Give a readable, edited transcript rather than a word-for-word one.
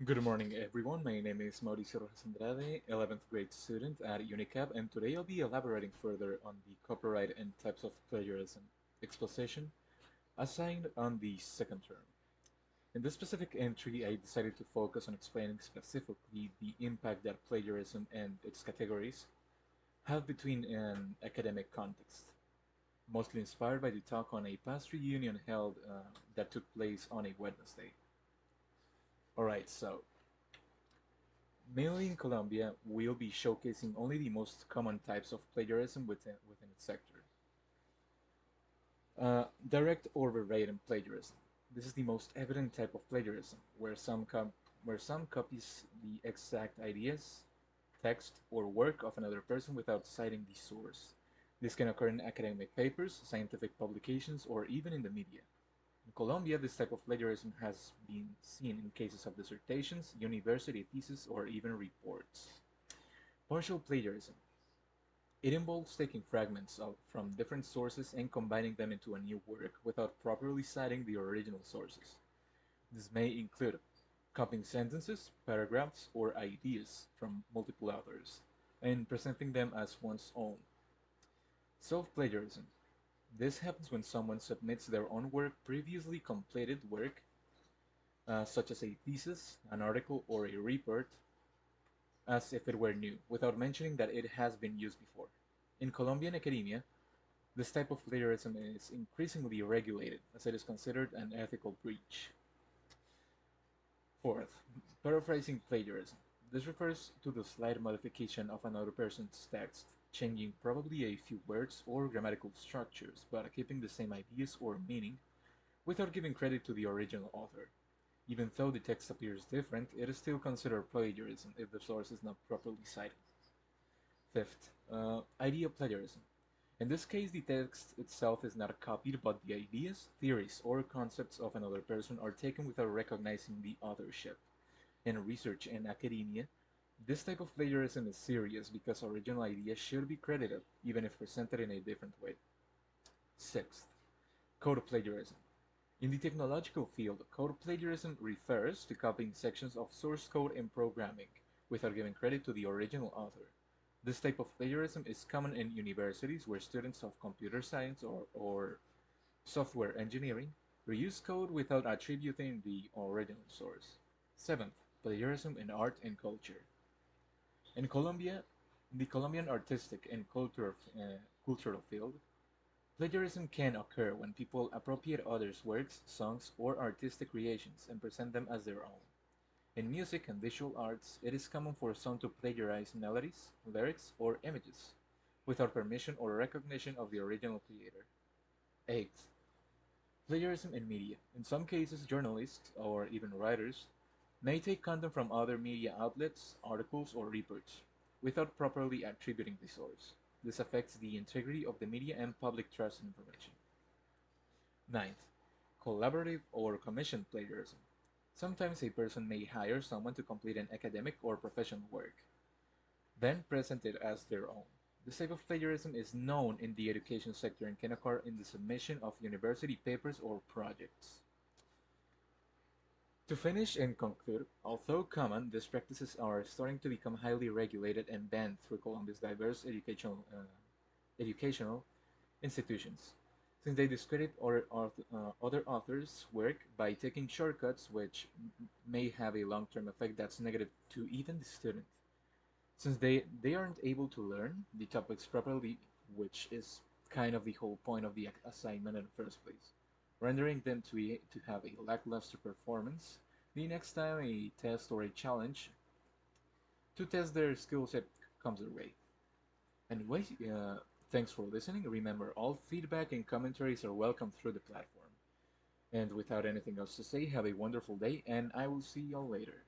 Good morning, everyone. My name is Mauricio Rojas Andrade, 11th grade student at UNICAP, and today I'll be elaborating further on the copyright and types of plagiarism exposition assigned on the second term. In this specific entry, I decided to focus on explaining specifically the impact that plagiarism and its categories have between an academic context, mostly inspired by the talk on a past reunion held that took place on a Wednesday. Alright, so mainly in Colombia, we'll be showcasing only the most common types of plagiarism within its sector. Direct or verbatim plagiarism. This is the most evident type of plagiarism, where some copies the exact ideas, text, or work of another person without citing the source. This can occur in academic papers, scientific publications, or even in the media. In Colombia, this type of plagiarism has been seen in cases of dissertations, university theses, or even reports. Partial plagiarism. It involves taking from different sources and combining them into a new work without properly citing the original sources. This may include copying sentences, paragraphs, or ideas from multiple authors and presenting them as one's own. Self-plagiarism. This happens when someone submits their own previously completed work, such as a thesis, an article, or a report, as if it were new, without mentioning that it has been used before. In Colombian academia, this type of plagiarism is increasingly regulated, as it is considered an ethical breach. Fourth, paraphrasing plagiarism. This refers to the slight modification of another person's text, changing probably a few words or grammatical structures, but keeping the same ideas or meaning without giving credit to the original author. Even though the text appears different, it is still considered plagiarism if the source is not properly cited. Fifth, idea plagiarism. In this case, the text itself is not copied, but the ideas, theories, or concepts of another person are taken without recognizing the authorship. In research and academia, this type of plagiarism is serious because original ideas should be credited, even if presented in a different way. Sixth, code plagiarism. In the technological field, code plagiarism refers to copying sections of source code in programming without giving credit to the original author. This type of plagiarism is common in universities where students of computer science or software engineering reuse code without attributing the original source. Seventh, plagiarism in art and culture. In Colombia, in the Colombian artistic and cultural field, plagiarism can occur when people appropriate others' works, songs, or artistic creations and present them as their own. In music and visual arts, it is common for some to plagiarize melodies, lyrics, or images, without permission or recognition of the original creator. 8. Plagiarism in media. In some cases, journalists, or even writers, may take content from other media outlets, articles, or reports, without properly attributing the source. This affects the integrity of the media and public trust in information. Ninth, collaborative or commissioned plagiarism. Sometimes a person may hire someone to complete an academic or professional work, then present it as their own. This type of plagiarism is known in the education sector and can occur in the submission of university papers or projects. To finish and conclude, although common, these practices are starting to become highly regulated and banned through Colombia's diverse educational institutions, since they discredit other authors' work by taking shortcuts which may have a long-term effect that's negative to even the student, since they aren't able to learn the topics properly, which is kind of the whole point of the assignment in the first place, rendering them to have a lackluster performance the next time a test or a challenge to test their skill set comes their way. Anyway, thanks for listening. Remember, all feedback and commentaries are welcome through the platform. And without anything else to say, have a wonderful day, and I will see y'all later.